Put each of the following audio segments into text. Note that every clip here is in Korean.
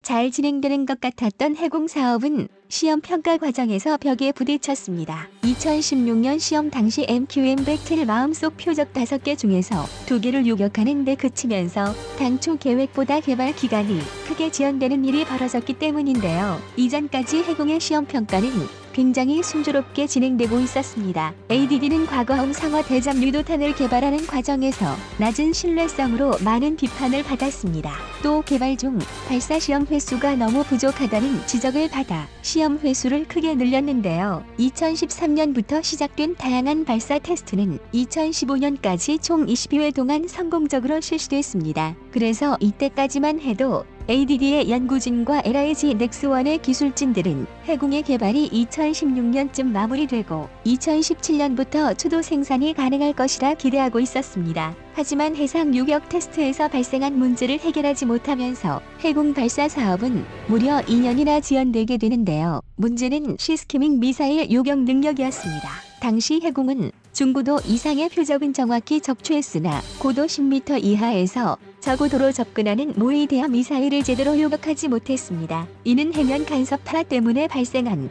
잘 진행되는 것 같았던 해공 사업은 시험 평가 과정에서 벽에 부딪혔습니다. 2016년 시험 당시 MQM-100T를 마음속 표적 5개 중에서 2개를 요격하는 데 그치면서 당초 계획보다 개발 기간이 크게 지연되는 일이 벌어졌기 때문인데요. 이전까지 해공의 시험 평가는 굉장히 순조롭게 진행되고 있었습니다. ADD는 과거 홍상화 대잠 유도탄을 개발하는 과정에서 낮은 신뢰성으로 많은 비판을 받았습니다. 또 개발 중 발사 시험 횟수가 너무 부족하다는 지적을 받아 시험 횟수를 크게 늘렸는데요. 2013년부터 시작된 다양한 발사 테스트는 2015년까지 총 22회 동안 성공적으로 실시됐습니다. 그래서 이때까지만 해도 ADD의 연구진과 LIG 넥스원의 기술진들은 해공의 개발이 2016년쯤 마무리되고 2017년부터 추도 생산이 가능할 것이라 기대하고 있었습니다. 하지만 해상 요격 테스트에서 발생한 문제를 해결하지 못하면서 해공 발사 사업은 무려 2년이나 지연되게 되는데요. 문제는 시스케밍 미사일 요격 능력이었습니다. 당시 해공은 중고도 이상의 표적은 정확히 적추했으나 고도 10m 이하에서 저고도로 접근하는 모의대함 미사일을 제대로 요격하지 못했습니다. 이는 해면 간섭파 때문에 발생한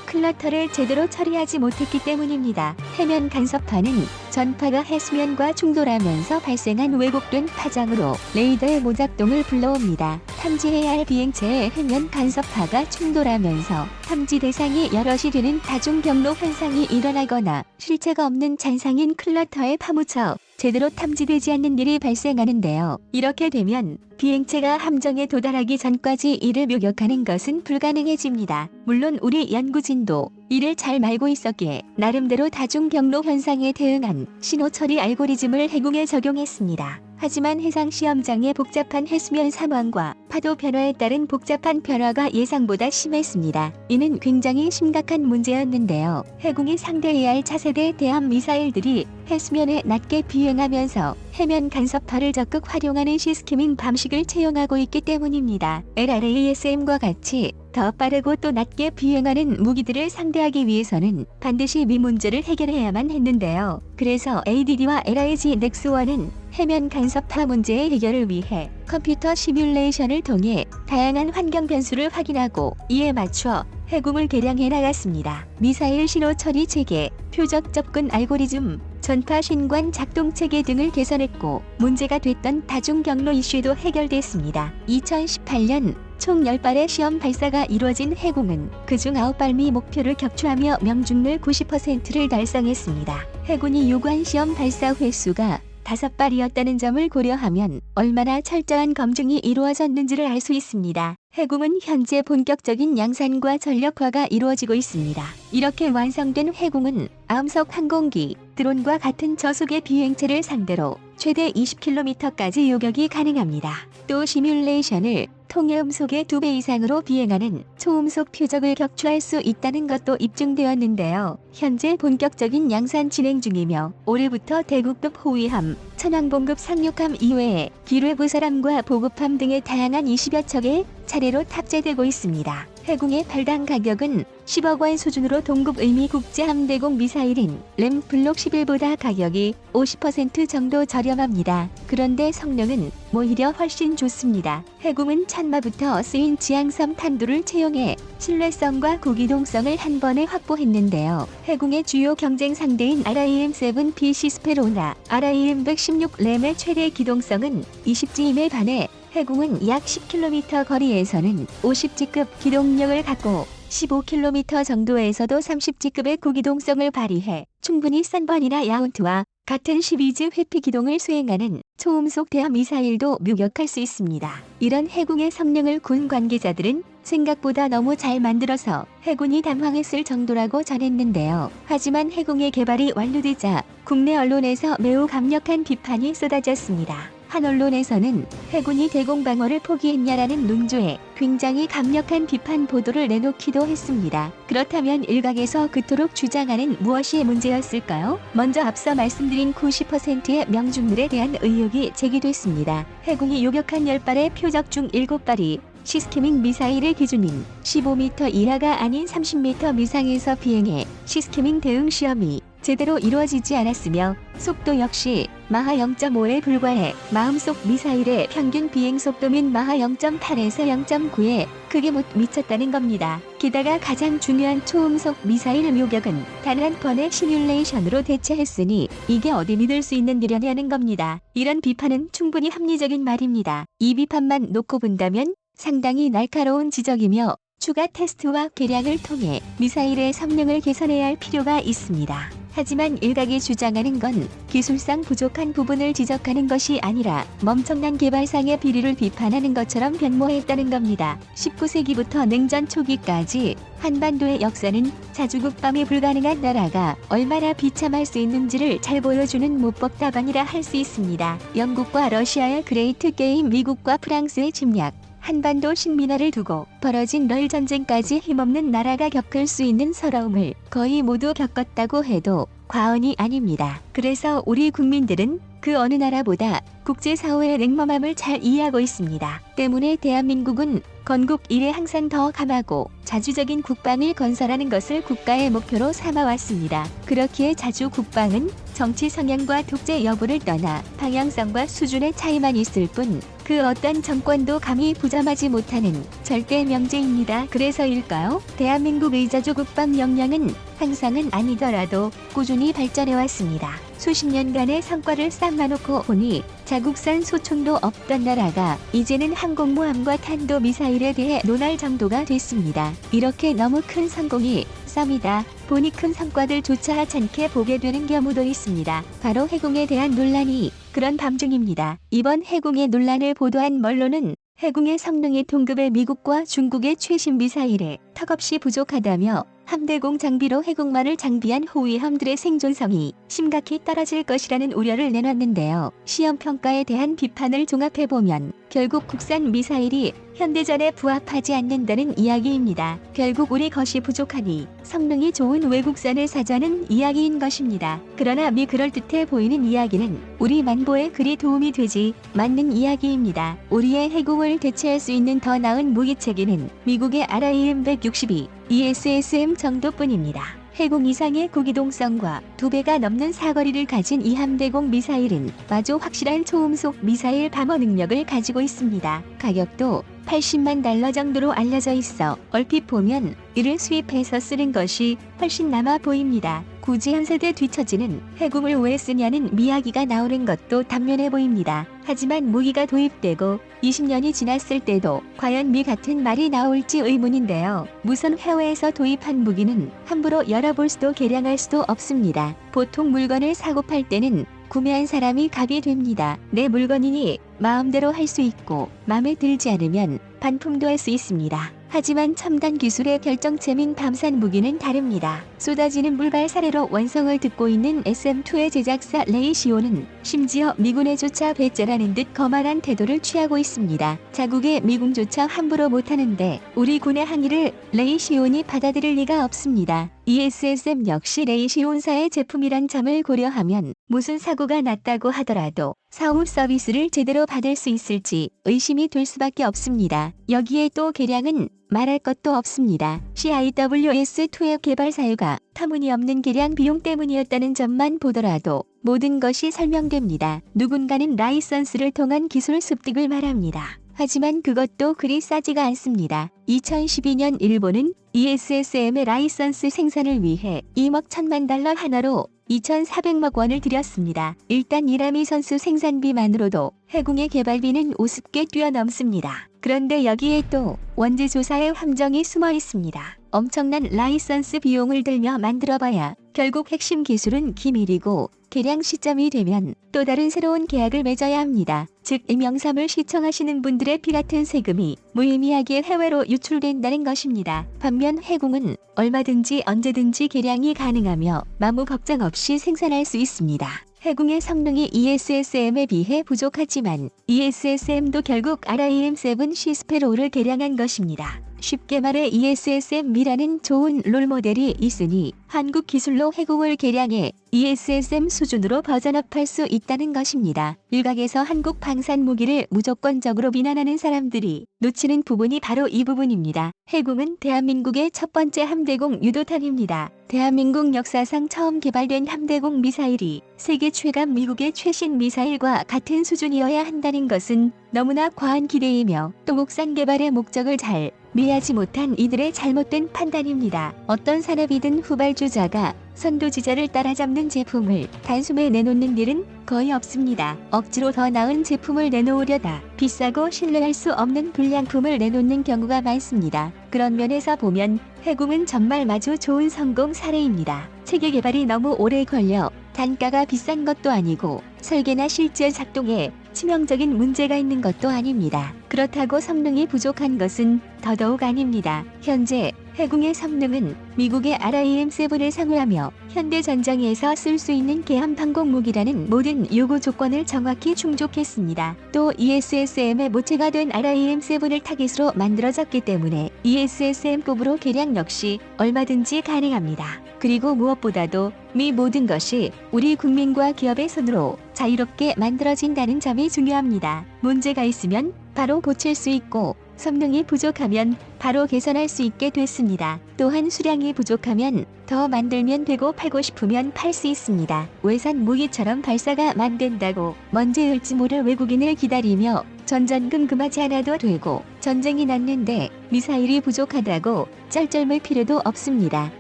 클러터를 제대로 처리하지 못했기 때문입니다. 해면 간섭파는 전파가 해수면과 충돌하면서 발생한 왜곡된 파장으로 레이더의 모작동을 불러옵니다. 탐지해야 할 비행체의 해면 간섭파가 충돌하면서 탐지 대상이 여럿이 되는 다중 경로 현상이 일어나거나 실체가 없는 잔상인 클러터에 파묻혀 제대로 탐지되지 않는 일이 발생하는데요. 이렇게 되면 비행체가 함정에 도달하기 전까지 이를 묘격하는 것은 불가능해집니다. 물론 우리 연구진도 이를 잘 알고 있었기에 나름대로 다중 경로 현상에 대응한 신호 처리 알고리즘을 해공에 적용했습니다. 하지만 해상 시험장의 복잡한 해수면 상황과 파도 변화에 따른 복잡한 변화가 예상보다 심했습니다. 이는 굉장히 심각한 문제였는데요. 해공이 상대해야 할 차세대 대함 미사일들이 해수면에 낮게 비행하면서 해면 간섭파를 적극 활용하는 시스케밍 방식을 채용하고 있기 때문입니다. LRASM과 같이 더 빠르고 또 낮게 비행하는 무기들을 상대하기 위해서는 반드시 이 문제를 해결해야만 했는데요. 그래서 ADD와 LIG 넥스원은 해면 간섭파 문제의 해결을 위해 컴퓨터 시뮬레이션을 통해 다양한 환경 변수를 확인하고 이에 맞춰 해공을 개량해 나갔습니다. 미사일 신호 처리 체계, 표적 접근 알고리즘, 전파 신관 작동 체계 등을 개선했고 문제가 됐던 다중 경로 이슈도 해결됐습니다. 2018년 총 10발의 시험 발사가 이루어진 해공은 그중 9발미 목표를 격추하며 명중률 90%를 달성했습니다. 해군이 요구한 시험 발사 횟수가 5발이었다는 점을 고려하면 얼마나 철저한 검증이 이루어졌는지를 알 수 있습니다. 해공은 현재 본격적인 양산과 전력화가 이루어지고 있습니다. 이렇게 완성된 해공은 아음석 항공기, 드론과 같은 저속의 비행체를 상대로 최대 20km까지 요격이 가능합니다. 또 시뮬레이션을 통해 음속의 2배 이상으로 비행하는 초음속 표적을 격추할 수 있다는 것도 입증되었는데요. 현재 본격적인 양산 진행 중이며 올해부터 대구급 호위함, 천왕봉급 상륙함 이외에 기뢰부사람과 보급함 등의 다양한 20여 척에 차례로 탑재되고 있습니다. 해공의 발당 가격은 10억 원 수준으로 동급 의미 국제함대공 미사일인 램 블록 11보다 가격이 50% 정도 저렴합니다. 그런데 성능은 오히려 훨씬 좋습니다. 해공은 천마부터 쓰인 지향섬 탄두를 채용해 신뢰성과 고기동성을 한 번에 확보했는데요. 해공의 주요 경쟁 상대인 RIM-7B 시스페로나 RIM-116 램의 최대 기동성은 20G임에 반해 해공은 약 10km 거리에서는 50G급 기동력을 갖고 15km 정도에서도 30G급의 고기동성을 발휘해 충분히 썬번이나 야운트와 같은 12G 회피 기동을 수행하는 초음속 대함 미사일도 묘격할 수 있습니다. 이런 해공의 성능을 군 관계자들은 생각보다 너무 잘 만들어서 해군이 당황했을 정도라고 전했는데요. 하지만 해공의 개발이 완료되자 국내 언론에서 매우 강력한 비판이 쏟아졌습니다. 한 언론에서는 해군이 대공방어를 포기했냐라는 논조에 굉장히 강력한 비판 보도를 내놓기도 했습니다. 그렇다면 일각에서 그토록 주장하는 무엇이 문제였을까요? 먼저 앞서 말씀드린 90%의 명중률에 대한 의혹이 제기됐습니다. 해군이 요격한 10발의 표적 중 7발이 시스케밍 미사일의 기준인 15m 이하가 아닌 30m 미상에서 비행해 시스케밍 대응 시험이 제대로 이루어지지 않았으며 속도 역시 마하 0.5에 불과해 마음속 미사일의 평균 비행 속도는 마하 0.8에서 0.9에 크게 못 미쳤다는 겁니다. 게다가 가장 중요한 초음속 미사일 요격은 단 한 번의 시뮬레이션으로 대체했으니 이게 어디 믿을 수 있는 일이냐는 겁니다. 이런 비판은 충분히 합리적인 말입니다. 이 비판만 놓고 본다면 상당히 날카로운 지적이며 추가 테스트와 개량을 통해 미사일의 성능을 개선해야 할 필요가 있습니다. 하지만 일각이 주장하는 건 기술상 부족한 부분을 지적하는 것이 아니라 멈청난 개발상의 비리를 비판하는 것처럼 변모했다는 겁니다. 19세기부터 냉전 초기까지 한반도의 역사는 자주국방이 불가능한 나라가 얼마나 비참할 수 있는지를 잘 보여주는 모범 답안이라 할 수 있습니다. 영국과 러시아의 그레이트 게임, 미국과 프랑스의 침략, 한반도 식민화를 두고 벌어진 널 전쟁까지 힘없는 나라가 겪을 수 있는 서러움을 거의 모두 겪었다고 해도 과언이 아닙니다. 그래서 우리 국민들은 그 어느 나라보다 국제사회의 냉엄함을 잘 이해하고 있습니다. 때문에 대한민국은 건국 이래 항상 더 강하고 자주적인 국방을 건설하는 것을 국가의 목표로 삼아왔습니다. 그렇기에 자주 국방은 정치 성향과 독재 여부를 떠나 방향성과 수준의 차이만 있을 뿐 그 어떤 정권도 감히 부정하지 못하는 절대 명제입니다. 그래서일까요? 대한민국의 자주 국방 역량은 항상은 아니더라도 꾸준히 발전해왔습니다. 수십 년간의 성과를 쌓아놓고 보니 자국산 소총도 없던 나라가 이제는 항공모함과 탄도미사일에 대해 논할 정도가 됐습니다. 이렇게 너무 큰 성공이 쌈이다 보니 큰 성과들조차 하찮게 보게 되는 경우도 있습니다. 바로 해공에 대한 논란이 그런 밤중입니다. 이번 해공의 논란을 보도한 언론은 해공의 성능이 동급의 미국과 중국의 최신 미사일에 턱없이 부족하다며 함대공 장비로 해공만을 장비한 호위함들의 생존성이 심각히 떨어질 것이라는 우려를 내놨는데요. 시험평가에 대한 비판을 종합해보면 결국 국산 미사일이 현대전에 부합하지 않는다는 이야기입니다. 결국 우리 것이 부족하니 성능이 좋은 외국산을 사자는 이야기인 것입니다. 그러나 그럴듯해 보이는 이야기는 우리 만보에 그리 도움이 되지 않는 이야기입니다. 우리의 해공을 대체할 수 있는 더 나은 무기체계는 미국의 RIM-162, ESSM 정도뿐입니다. 해공 이상의 고기동성과 2배가 넘는 사거리를 가진 이 함대공 미사일은 아주 확실한 초음속 미사일 방어 능력을 가지고 있습니다. 가격도 $80만 정도로 알려져 있어 얼핏 보면 이를 수입해서 쓰는 것이 훨씬 남아 보입니다. 굳이 한 세대 뒤처지는 해공을 왜 쓰냐는 이야기가 나오는 것도 단면해 보입니다. 하지만 무기가 도입되고 20년이 지났을 때도 과연 같은 말이 나올지 의문인데요. 무선 해외에서 도입한 무기는 함부로 열어볼 수도 개량할 수도 없습니다. 보통 물건을 사고 팔 때는 구매한 사람이 갑이 됩니다. 내 물건이니 마음대로 할 수 있고 마음에 들지 않으면 반품도 할 수 있습니다. 하지만 첨단 기술의 결정체인 밤산 무기는 다릅니다. 쏟아지는 물발 사례로 완성을 듣고 있는 SM2의 제작사 레이시오는 심지어 미군에조차 배째라는 듯 거만한 태도를 취하고 있습니다. 자국의 미군조차 함부로 못하는데 우리 군의 항의를 레이시온이 받아들일 리가 없습니다. ESSM 역시 레이시온사의 제품이란 점을 고려하면 무슨 사고가 났다고 하더라도 사후 서비스를 제대로 받을 수 있을지 의심이 될 수밖에 없습니다. 여기에 또 개량은 말할 것도 없습니다. CIWS2의 개발 사유가 터무니없는 개량 비용 때문이었다는 점만 보더라도 모든 것이 설명됩니다. 누군가는 라이선스를 통한 기술 습득을 말합니다. 하지만 그것도 그리 싸지가 않습니다. 2012년 일본은 ESSM의 라이선스 생산을 위해 2억 1천만 달러 하나로 2,400억 원을 들였습니다. 일단 이라미 선수 생산비만으로도 해군의 개발비는 50개 뛰어넘습니다. 그런데 여기에 또 원재 조사의 함정이 숨어 있습니다. 엄청난 라이선스 비용을 들며 만들어봐야 결국 핵심 기술은 기밀이고 개량 시점이 되면 또 다른 새로운 계약을 맺어야 합니다. 즉 임영삼을 시청하시는 분들의 피 같은 세금이 무의미하게 해외로 유출된다는 것입니다. 반면 해공은 얼마든지 언제든지 개량이 가능하며 아무 걱정 없이 생산할 수 있습니다. 해공의 성능이 ESSM에 비해 부족하지만 ESSM도 결국 RIM-7C 스페로우를 개량한 것입니다. 쉽게 말해 ESSM이라는 좋은 롤모델이 있으니 한국 기술로 해공을 개량해 ESSM 수준으로 버전업할 수 있다는 것입니다. 일각에서 한국 방산 무기를 무조건적으로 비난하는 사람들이 놓치는 부분이 바로 이 부분입니다. 해공은 대한민국의 첫 번째 함대공 유도탄입니다. 대한민국 역사상 처음 개발된 함대공 미사일이 세계 최강 미국의 최신 미사일과 같은 수준이어야 한다는 것은 너무나 과한 기대이며 또 국산 개발의 목적을 잘 이해하지 못한 이들의 잘못된 판단입니다. 어떤 산업이든 후발주자가 선두주자를 따라잡는 제품을 단숨에 내놓는 일은 거의 없습니다. 억지로 더 나은 제품을 내놓으려다 비싸고 신뢰할 수 없는 불량품을 내놓는 경우가 많습니다. 그런 면에서 보면 해공은 정말 마주 좋은 성공 사례입니다. 체계 개발이 너무 오래 걸려 단가가 비싼 것도 아니고 설계나 실제 작동에 치명적인 문제가 있는 것도 아닙니다. 그렇다고 성능이 부족한 것은 더더욱 아닙니다. 현재 해공의 성능은 미국의 RIM-7을 상회하며 현대전장에서 쓸 수 있는 개함 항공무기라는 모든 요구 조건을 정확히 충족했습니다. 또 ESSM의 모체가 된 RIM-7을 타깃으로 만들어졌기 때문에 ESSM급으로 개량 역시 얼마든지 가능합니다. 그리고 무엇보다도 미 모든 것이 우리 국민과 기업의 손으로 자유롭게 만들어진다는 점이 중요합니다. 문제가 있으면 바로 고칠 수 있고 성능이 부족하면 바로 개선할 수 있게 됐습니다. 또한 수량이 부족하면 더 만들면 되고 팔고 싶으면 팔 수 있습니다. 외산 무기처럼 발사가 안 된다고 언제 올지 모를 외국인을 기다리며 전전긍긍 하지 않아도 되고 전쟁이 났는데 미사일이 부족하다고 쩔쩔맬 필요도 없습니다.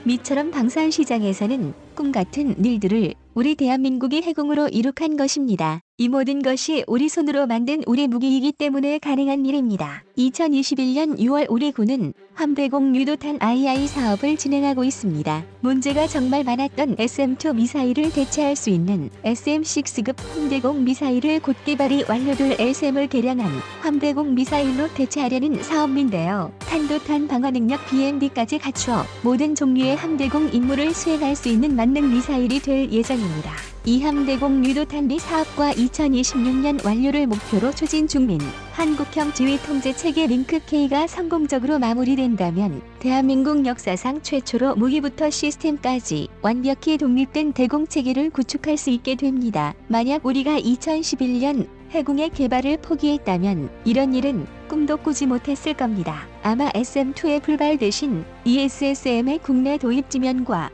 미처럼 방산 시장에서는 꿈같은 일들을 우리 대한민국이 해공으로 이룩한 것입니다. 이 모든 것이 우리 손으로 만든 우리 무기이기 때문에 가능한 일입니다. 2021년 6월 우리 군은 함대공 유도탄 II 사업을 진행하고 있습니다. 문제가 정말 많았던 SM-2 미사일을 대체할 수 있는 SM-6급 함대공 미사일을 곧 개발이 완료될 LSM을 개량한 함대공 미사일로 대체하려는 사업인데요. 탄도탄 방어 능력 BMD까지 갖추어 모든 종류의 함대공 임무를 수행할 수 있는 만능 미사일이 될 예정입니다. 이 함대공 유도탄 사업과 2026년 완료를 목표로 추진 중인 한국형 지휘통제체계 링크-K가 성공적으로 마무리된다면 대한민국 역사상 최초로 무기부터 시스템까지 완벽히 독립된 대공체계를 구축할 수 있게 됩니다. 만약 우리가 2011년 해공의 개발을 포기했다면 이런 일은 꿈도 꾸지 못했을 겁니다. 아마 SM-2의 불발 대신 ESSM의 국내 도입 지면과